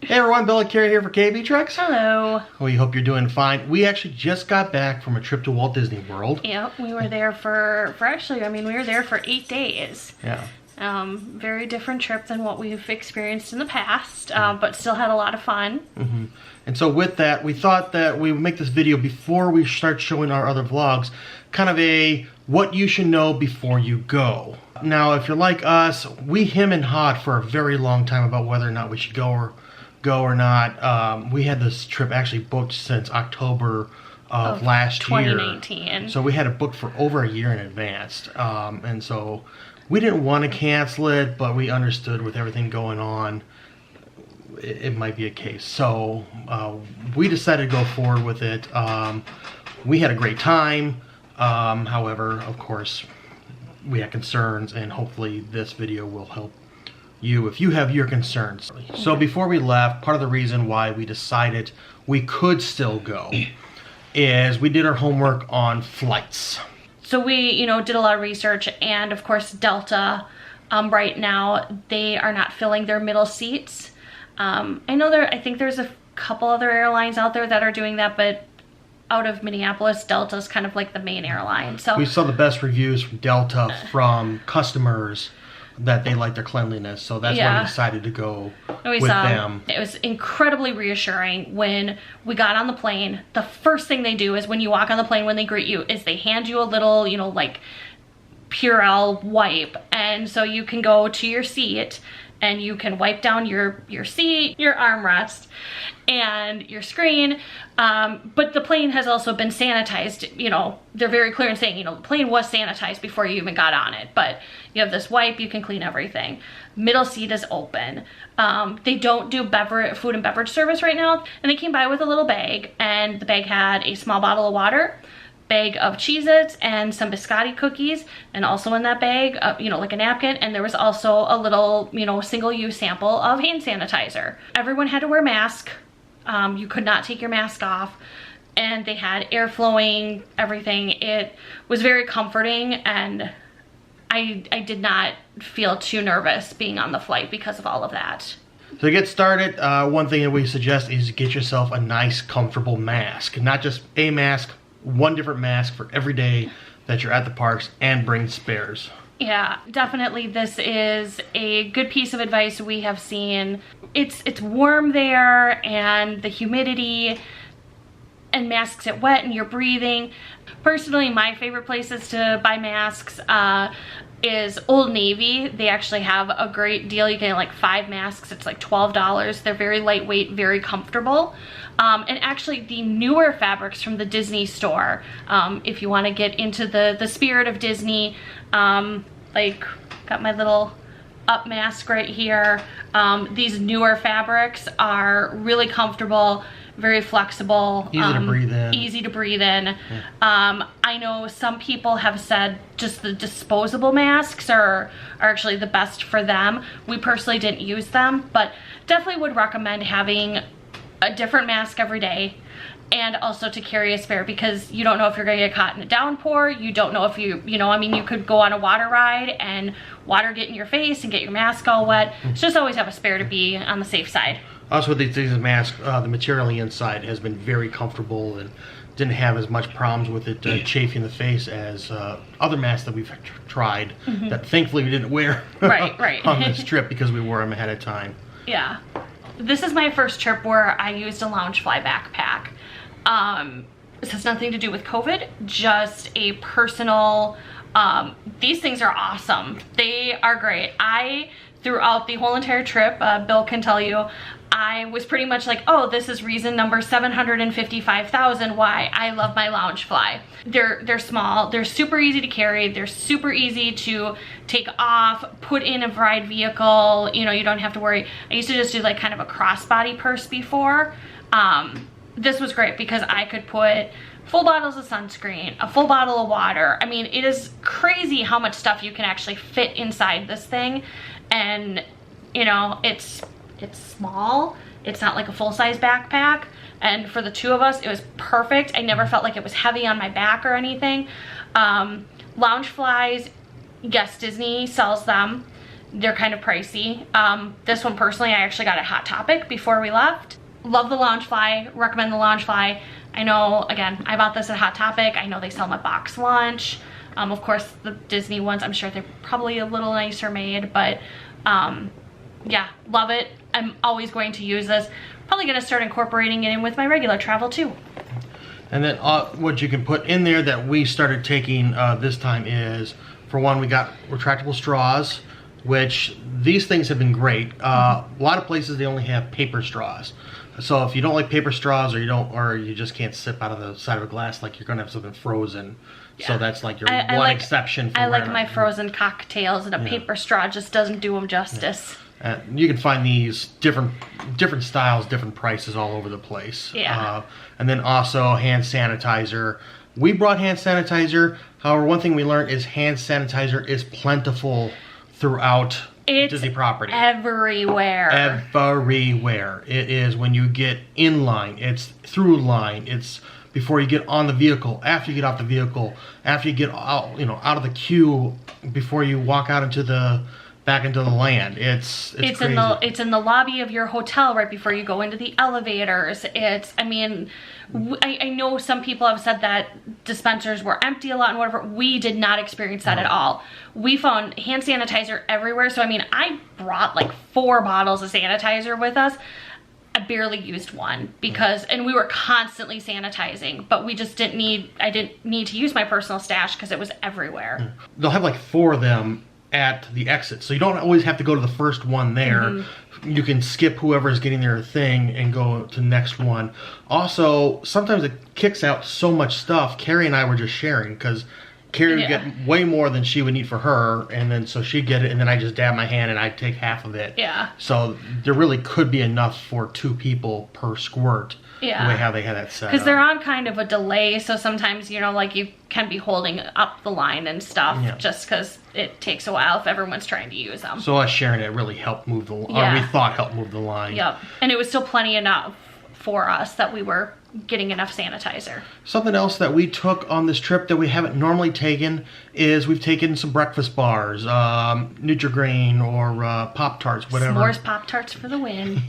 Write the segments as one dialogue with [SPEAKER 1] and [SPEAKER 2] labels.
[SPEAKER 1] Hey everyone, Bill and Carrie here for KB Trucks.
[SPEAKER 2] Hello.
[SPEAKER 1] We hope you're doing fine. We actually just got back from a trip to Walt Disney World.
[SPEAKER 2] Yep, we were there for actually, we were there for 8 days.
[SPEAKER 1] Yeah.
[SPEAKER 2] Very different trip than what we've experienced in the past, but still had a lot of fun.
[SPEAKER 1] Mm-hmm. And so with that, we thought that we would make this video before we start showing our other vlogs, kind of a what you should know before you go. Now, if you're like us, we hem and hawed for a very long time about whether or not we should go or not. We had this trip actually booked since October of last
[SPEAKER 2] 2019.
[SPEAKER 1] year. So we had it booked for over a year in advance. And so we didn't want to cancel it, but we understood with everything going on, it might be a case. So we decided to go forward with it. We had a great time. However, of course, we had concerns, and hopefully this video will help you if you have your concerns. So before we left, part of the reason why we decided we could still go is we did our homework on flights.
[SPEAKER 2] So we, did a lot of research, and of course Delta, right now, they are not filling their middle seats. I think there's a couple other airlines out there that are doing that, but out of Minneapolis, Delta's kind of like the main airline. So
[SPEAKER 1] we saw the best reviews from Delta from customers that they like their cleanliness, so that's why we decided to go with them.
[SPEAKER 2] It was incredibly reassuring when we got on the plane. The first thing they do is when you walk on the plane, when they greet you, is they hand you a little, like Purell wipe, and so you can go to your seat and you can wipe down your seat, your armrest, and your screen. But the plane has also been sanitized. They're very clear in saying, the plane was sanitized before you even got on it. But you have this wipe, you can clean everything. Middle seat is open. They don't do food and beverage service right now. And they came by with a little bag, and the bag had a small bottle of water, bag of Cheez-Its, and some biscotti cookies, and also in that bag, like a napkin, and there was also a little, single-use sample of hand sanitizer. Everyone had to wear a mask. You could not take your mask off, and they had air flowing, everything. It was very comforting, and I did not feel too nervous being on the flight because of all of that.
[SPEAKER 1] So to get started, one thing that we suggest is get yourself a nice, comfortable mask. Not just a mask, one different mask for every day that you're at the parks, and bring spares.
[SPEAKER 2] Yeah, definitely this is a good piece of advice we have seen. It's warm there, and the humidity, and masks get wet and you're breathing. Personally, my favorite places to buy masks is Old Navy. They actually have a great deal. You get like 5 masks. It's like $12. They're very lightweight, very comfortable. And actually the newer fabrics from the Disney store, if you want to get into the spirit of Disney, like got my little up mask right here. These newer fabrics are really comfortable, very flexible,
[SPEAKER 1] easy to breathe in.
[SPEAKER 2] Easy to breathe in. Yeah. I know some people have said just the disposable masks are actually the best for them. We personally didn't use them, but definitely would recommend having a different mask every day, and also to carry a spare, because you don't know if you're gonna get caught in a downpour. You don't know if you could go on a water ride and water get in your face and get your mask all wet. So just always have a spare to be on the safe side.
[SPEAKER 1] Also with these masks, the material on the inside has been very comfortable and didn't have as much problems with it chafing the face as other masks that we've tried that thankfully we didn't wear
[SPEAKER 2] right.
[SPEAKER 1] on this trip because we wore them ahead of time.
[SPEAKER 2] Yeah. This is my first trip where I used a Loungefly backpack. This has nothing to do with COVID, just a personal, these things are awesome. They are great. Throughout the whole entire trip, Bill can tell you, I was pretty much like, oh, this is reason number 755,000 why I love my Loungefly. They're small, they're super easy to carry, they're super easy to take off, put in a ride vehicle, you don't have to worry. I used to just do like kind of a crossbody purse before. This was great because I could put full bottles of sunscreen, a full bottle of water. I mean, it is crazy how much stuff you can actually fit inside this thing. And it's small. It's not like a full-size backpack. And for the two of us, it was perfect. I never felt like it was heavy on my back or anything. Loungeflies, yes, Disney sells them. they're kind of pricey. This one personally, I actually got at Hot Topic before we left. Love the Loungefly, recommend the Loungefly. I know, again, I bought this at Hot Topic. I know they sell them at Box Lunch. Of course, the Disney ones, I'm sure they're probably a little nicer made, but yeah, love it. I'm always going to use this. Probably gonna start incorporating it in with my regular travel too.
[SPEAKER 1] And then what you can put in there that we started taking this time is, for one, we got retractable straws, which these things have been great. A lot of places they only have paper straws. So if you don't like paper straws, or you just can't sip out of the side of a glass, like you're gonna have something frozen. Yeah. So that's like your one exception.
[SPEAKER 2] I like my frozen cocktails, and a paper straw just doesn't do them justice.
[SPEAKER 1] Yeah. You can find these different styles, different prices all over the place.
[SPEAKER 2] Yeah.
[SPEAKER 1] And then also hand sanitizer. We brought hand sanitizer. However, one thing we learned is hand sanitizer is plentiful throughout Disney property.
[SPEAKER 2] Everywhere.
[SPEAKER 1] Everywhere. It is when you get in line. It's through line. It's before you get on the vehicle, after you get off the vehicle, after you get out, out of the queue, before you walk out back into the land. It's crazy.
[SPEAKER 2] It's in the lobby of your hotel right before you go into the elevators. I know some people have said that dispensers were empty a lot and whatever. We did not experience that at all. We found hand sanitizer everywhere. So I brought like 4 bottles of sanitizer with us. I barely used one and we were constantly sanitizing, but I didn't need to use my personal stash because it was everywhere.
[SPEAKER 1] They'll have like 4 of them at the exit, so you don't always have to go to the first one there. You can skip whoever's getting their thing and go to the next one. Also, sometimes it kicks out so much stuff. Carrie and I were just sharing, because Carrie would get way more than she would need for her, and then so she'd get it, and then I just dab my hand and I'd take half of it.
[SPEAKER 2] Yeah.
[SPEAKER 1] So there really could be enough for 2 people per squirt.
[SPEAKER 2] Yeah.
[SPEAKER 1] The way how they had that set.
[SPEAKER 2] Because they're on kind of a delay, so sometimes, like you can be holding up the line and stuff just because it takes a while if everyone's trying to use them.
[SPEAKER 1] So us sharing it really helped move the line, or we thought helped move the line.
[SPEAKER 2] Yep. And it was still plenty enough for us that we were getting enough sanitizer.
[SPEAKER 1] Something else that we took on this trip that we haven't normally taken is we've taken some breakfast bars, Nutri-Grain or Pop-Tarts, whatever.
[SPEAKER 2] S'mores Pop-Tarts for the win.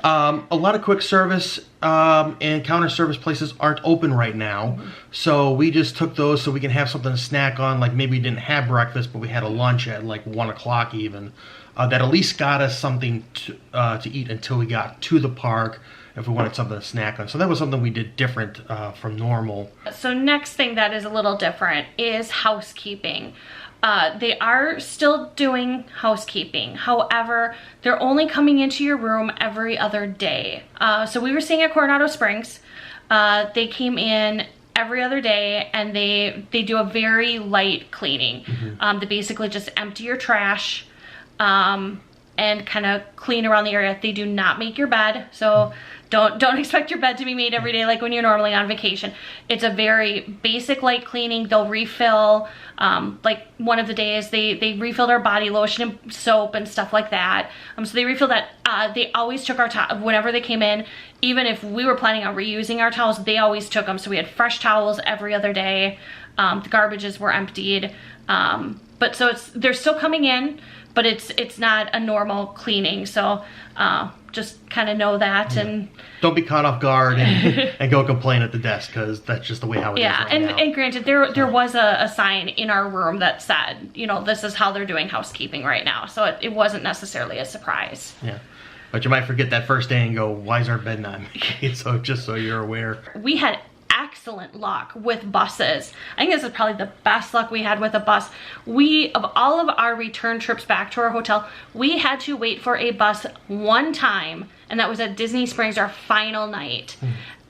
[SPEAKER 1] A lot of quick service and counter service places aren't open right now. So we just took those so we can have something to snack on. Like maybe we didn't have breakfast, but we had a lunch at like 1 o'clock even. That at least got us something to eat until we got to the park, if we wanted something to snack on. So that was something we did different from normal.
[SPEAKER 2] So next thing that is a little different is housekeeping. They are still doing housekeeping. However, they're only coming into your room every other day. So we were staying at Coronado Springs. They came in every other day, and they do a very light cleaning. They basically just empty your trash and kind of clean around the area. They do not make your bed, so don't expect your bed to be made every day like when you're normally on vacation. It's a very basic light cleaning. They'll refill, like one of the days they refilled our body lotion and soap and stuff like that. So they refill that. They always took our towels whenever they came in. Even if we were planning on reusing our towels, they always took them. So we had fresh towels every other day. The garbages were emptied. But so they're still coming in, but it's not a normal cleaning. So just kind of know that, and
[SPEAKER 1] don't be caught off guard and go complain at the desk, because that's just the way how it is right now.
[SPEAKER 2] And granted, there was a sign in our room that said, this is how they're doing housekeeping right now. So it wasn't necessarily a surprise.
[SPEAKER 1] Yeah. But you might forget that first day and go, why is our bed not made? So just so you're aware.
[SPEAKER 2] We had excellent luck with buses. I think this is probably the best luck we had with a bus. Of all of our return trips back to our hotel, we had to wait for a bus one time, and that was at Disney Springs, our final night.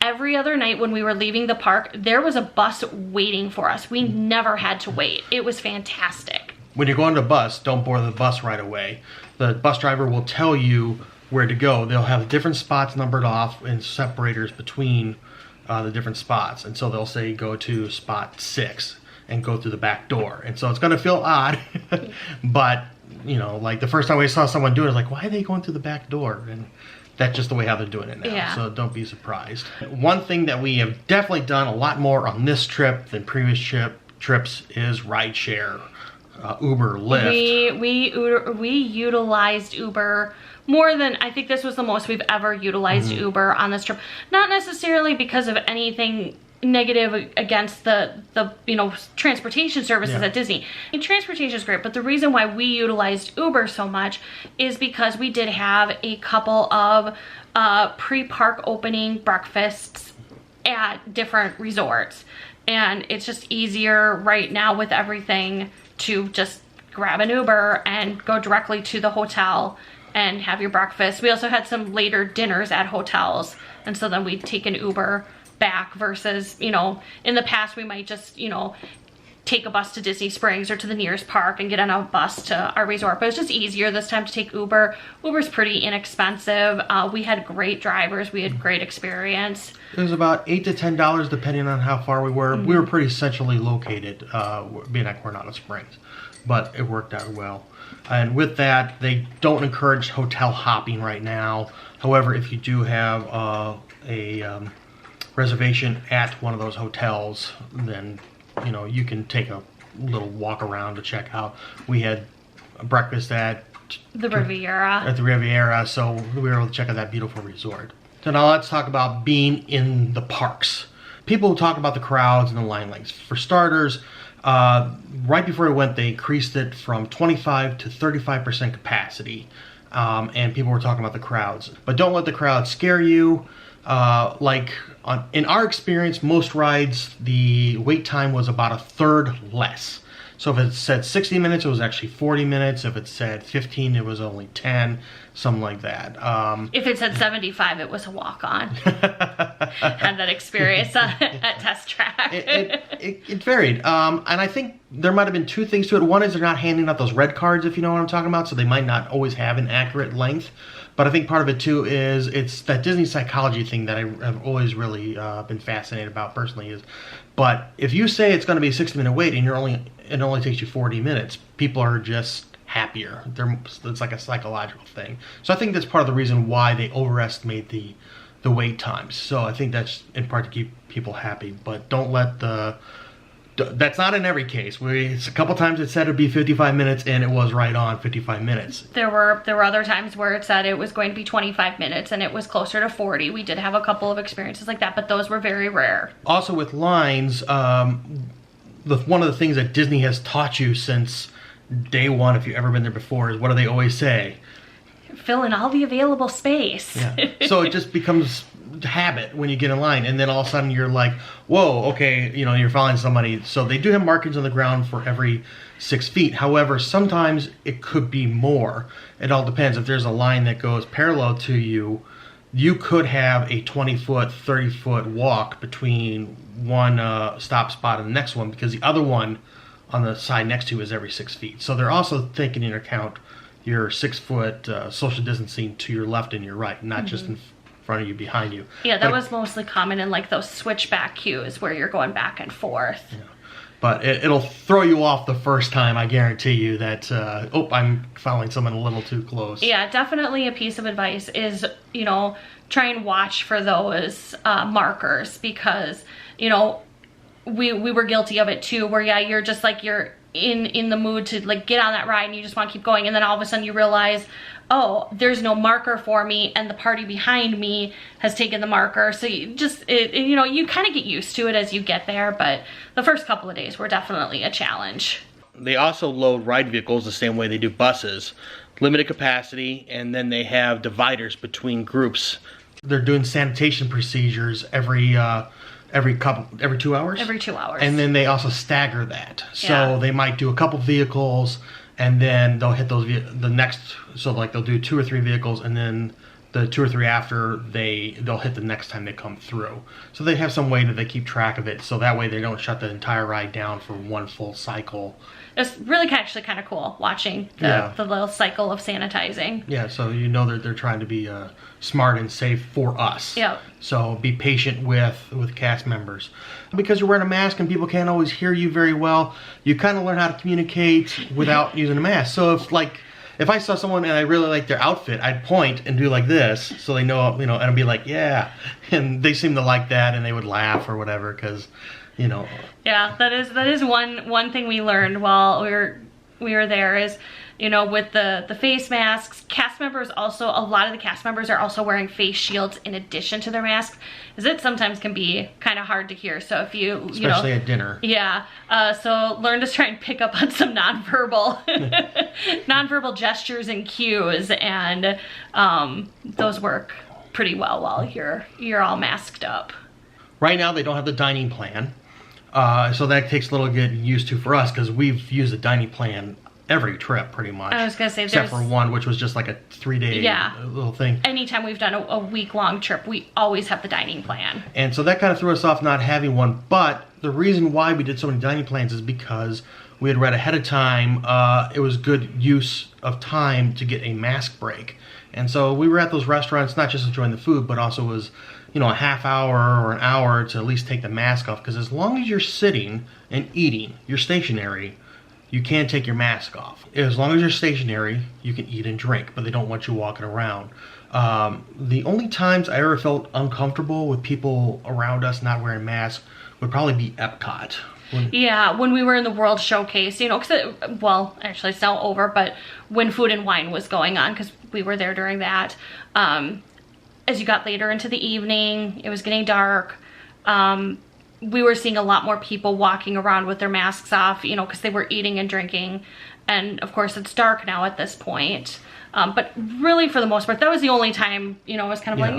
[SPEAKER 2] Every other night when we were leaving the park, there was a bus waiting for us. We never had to wait. It was fantastic.
[SPEAKER 1] When you're going to a bus, don't board the bus right away. The bus driver will tell you where to go. They'll have different spots numbered off and separators between the different spots, and so they'll say go to spot 6 and go through the back door. And so it's going to feel odd, but like the first time we saw someone do it, it's like, why are they going through the back door? And that's just the way how they're doing it now.
[SPEAKER 2] Yeah.
[SPEAKER 1] So don't be surprised. One thing that we have definitely done a lot more on this trip than previous trips is rideshare. Uber, Lyft.
[SPEAKER 2] We utilized Uber more than, I think this was the most we've ever utilized Uber on this trip. Not necessarily because of anything negative against the transportation services at Disney. And transportation is great, but the reason why we utilized Uber so much is because we did have a couple of pre-park opening breakfasts at different resorts, and it's just easier right now with everything to just grab an Uber and go directly to the hotel and have your breakfast. We also had some later dinners at hotels, and so then we'd take an Uber back versus, in the past we might just, take a bus to Disney Springs or to the nearest park and get on a bus to our resort. But it's just easier this time to take Uber. Uber's pretty inexpensive. We had great drivers. We had great experience.
[SPEAKER 1] It was about $8 to $10 depending on how far we were. We were pretty centrally located, being at Coronado Springs, but it worked out well. And with that, they don't encourage hotel hopping right now. However, if you do have a reservation at one of those hotels, then you can take a little walk around to check out. We had breakfast at
[SPEAKER 2] the
[SPEAKER 1] Riviera, so we were able to check out that beautiful resort. So now let's talk about being in the parks. People talk about the crowds and the line lengths. For starters, right before we went, they increased it from 25 to 35% capacity, and people were talking about the crowds. But don't let the crowd scare you. In our experience, most rides, the wait time was about a third less. So if it said 60 minutes, it was actually 40 minutes. If it said 15, it was only 10, something like that.
[SPEAKER 2] If it said 75, it was a walk-on. Had that experience at Test Track.
[SPEAKER 1] It varied. And I think there might have been two things to it. One is they're not handing out those red cards, if you know what I'm talking about, so they might not always have an accurate length. But I think part of it too is it's that Disney psychology thing that I have always really been fascinated about personally but if you say it's going to be a 60-minute wait and it only takes you 40 minutes, people are just happier. It's like a psychological thing. So I think that's part of the reason why they overestimate the wait times. So I think that's in part to keep people happy. But don't let that's not in every case. A couple times it said it'd be 55 minutes, and it was right on 55 minutes.
[SPEAKER 2] There were other times where it said it was going to be 25 minutes, and it was closer to 40. We did have a couple of experiences like that, but those were very rare.
[SPEAKER 1] Also with lines, one of the things that Disney has taught you since day one, if you've ever been there before, is what do they always say?
[SPEAKER 2] Fill in all the available space.
[SPEAKER 1] Yeah. So it just becomes habit when you get in line, and then all of a sudden you're like, whoa, okay, you're following somebody. So they do have markings on the ground for every 6 feet. However, sometimes it could be more. It all depends. If there's a line that goes parallel to you, you could have a 20-foot, 30-foot walk between one stop spot and the next one, because the other one on the side next to you is every 6 feet. So they're also taking into account your 6-foot social distancing to your left and your right, not just in front of you, behind you.
[SPEAKER 2] Yeah, that was mostly common in like those switchback queues where you're going back and forth. Yeah.
[SPEAKER 1] But it'll throw you off the first time, I guarantee you, that, I'm following someone a little too close.
[SPEAKER 2] Yeah, definitely a piece of advice is, try and watch for those markers, because, we were guilty of it too, where, yeah, you're just like, you're in the mood to like get on that ride and you just want to keep going, and then all of a sudden you realize, oh, there's no marker for me, and the party behind me has taken the marker. So you just, you kind of get used to it as you get there, but the first couple of days were definitely a challenge.
[SPEAKER 1] They also load ride vehicles the same way they do buses. Limited capacity, and then they have dividers between groups. They're doing sanitation procedures every 2 hours? Every 2 hours. And then they also stagger that. So they might do a couple vehicles, and then they'll hit those the next, so like they'll do 2 or 3 vehicles, and then the 2 or 3 after they'll hit the next time they come through. So they have some way that they keep track of it, so that way they don't shut the entire ride down for one full cycle.
[SPEAKER 2] It's really actually kind of cool watching the little cycle of sanitizing.
[SPEAKER 1] Yeah, so they're trying to be smart and safe for us.
[SPEAKER 2] Yep.
[SPEAKER 1] So be patient with cast members. Because you're wearing a mask and people can't always hear you very well, you kind of learn how to communicate without using a mask. So if I saw someone and I really liked their outfit, I'd point and do like this, so they know, and I'd be like, yeah. And they seem to like that, and they would laugh or whatever, because,
[SPEAKER 2] Yeah, that is one thing we learned while we were we were there is, you know, with the face masks. Cast members also, a lot of the cast members are also wearing face shields in addition to their masks, as it sometimes can be kind of hard to hear. So if
[SPEAKER 1] especially at dinner.
[SPEAKER 2] Yeah. So learn to try and pick up on some nonverbal gestures and cues, and those work pretty well while you're all masked up.
[SPEAKER 1] Right now they don't have the dining plan, so that takes a little getting used to for us, because we've used the dining plan every trip pretty much.
[SPEAKER 2] I was gonna say,
[SPEAKER 1] except for one, which was just like a 3-day little thing.
[SPEAKER 2] Anytime we've done a week-long trip, we always have the dining plan.
[SPEAKER 1] And so that kind of threw us off not having one. But the reason why we did so many dining plans is because we had read ahead of time it was good use of time to get a mask break. And so we were at those restaurants, not just enjoying the food, but also was, you know, a half hour or an hour to at least take the mask off. Because as long as you're sitting and eating, you're stationary, you can't take your mask off. As long as you're stationary, you can eat and drink, but they don't want you walking around. The only times I ever felt uncomfortable with people around us not wearing masks would probably be Epcot.
[SPEAKER 2] When we were in the World Showcase, you know, well, actually it's now over, but when Food and Wine was going on, because we were there during that, as you got later into the evening, it was getting dark, we were seeing a lot more people walking around with their masks off, you know, because they were eating and drinking. And of course it's dark now at this point. But really for the most part, that was the only time, you know, I was kind of like,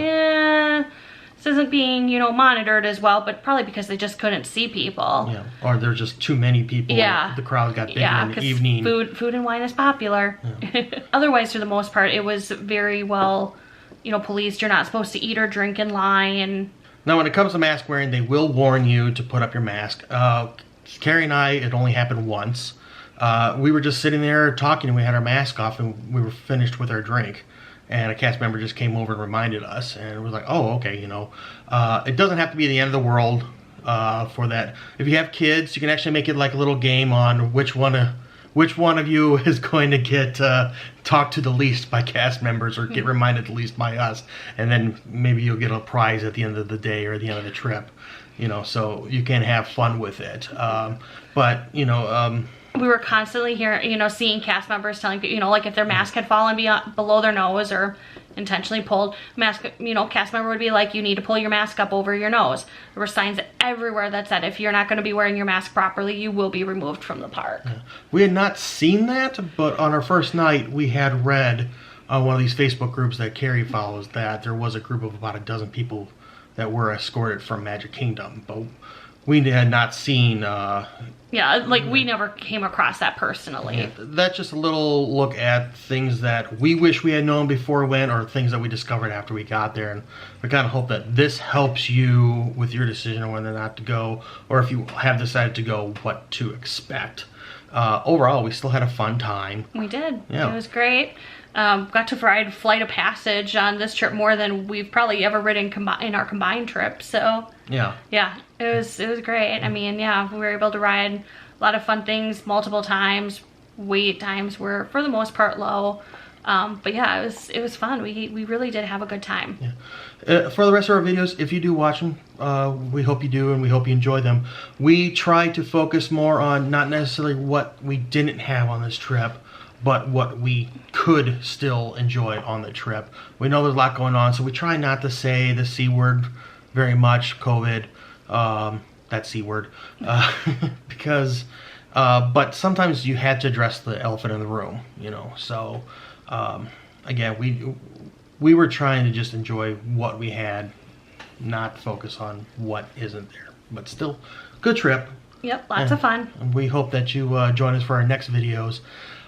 [SPEAKER 2] this isn't being, you know, monitored as well, but probably because they just couldn't see people.
[SPEAKER 1] Yeah, or there's just too many people.
[SPEAKER 2] Yeah.
[SPEAKER 1] The crowd got bigger in the evening.
[SPEAKER 2] Food and wine is popular. Yeah. Otherwise, for the most part, it was very well, you know, policed. You're not supposed to eat or drink in line.
[SPEAKER 1] Now, when it comes to mask wearing, they will warn you to put up your mask. Carrie and I, it only happened once. We were just sitting there talking, and we had our mask off, and we were finished with our drink. And a cast member just came over and reminded us, and was like, oh, okay, you know. It doesn't have to be the end of the world for that. If you have kids, you can actually make it like a little game on which one of you is going to get talked to the least by cast members, or get reminded the least by us, and then maybe you'll get a prize at the end of the day or at the end of the trip, you know, so you can have fun with it. But you know,
[SPEAKER 2] we were constantly hearing, you know, seeing cast members telling people, you know, like if their mask had fallen below their nose or intentionally pulled, cast member would be like, you need to pull your mask up over your nose. There were signs everywhere that said, if you're not going to be wearing your mask properly, you will be removed from the park. Yeah.
[SPEAKER 1] We had not seen that, but on our first night, we had read on one of these Facebook groups that Carrie follows that there was a group of about a dozen people that were escorted from Magic Kingdom, but we had not seen...
[SPEAKER 2] we never came across that personally.
[SPEAKER 1] Yeah, that's just a little look at things that we wish we had known before we went, or things that we discovered after we got there. And we kind of hope that this helps you with your decision on whether or not to go, or if you have decided to go, what to expect. Overall, we still had a fun time.
[SPEAKER 2] We did.
[SPEAKER 1] Yeah.
[SPEAKER 2] It was great. Got to ride Flight of Passage on this trip more than we've probably ever ridden in our combined trip. So yeah, it was great. I mean, yeah, we were able to ride a lot of fun things multiple times. Wait times were for the most part low, but yeah, it was fun. We really did have a good time.
[SPEAKER 1] Yeah. For the rest of our videos, if you do watch them, we hope you do, and we hope you enjoy them. We try to focus more on not necessarily what we didn't have on this trip, but what we could still enjoy on the trip. We know there's a lot going on, so we try not to say the C word very much, COVID, that C word, because, but sometimes you had to address the elephant in the room, you know, so, again, we were trying to just enjoy what we had, not focus on what isn't there, but still, good trip.
[SPEAKER 2] Yep, lots of fun.
[SPEAKER 1] And we hope that you join us for our next videos.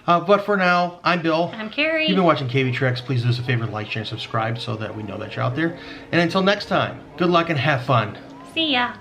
[SPEAKER 1] But for now, I'm Bill.
[SPEAKER 2] I'm Carrie.
[SPEAKER 1] You've been watching KB Treks. Please do us a favor, like, share, and subscribe so that we know that you're out there. And until next time, good luck and have fun.
[SPEAKER 2] See ya.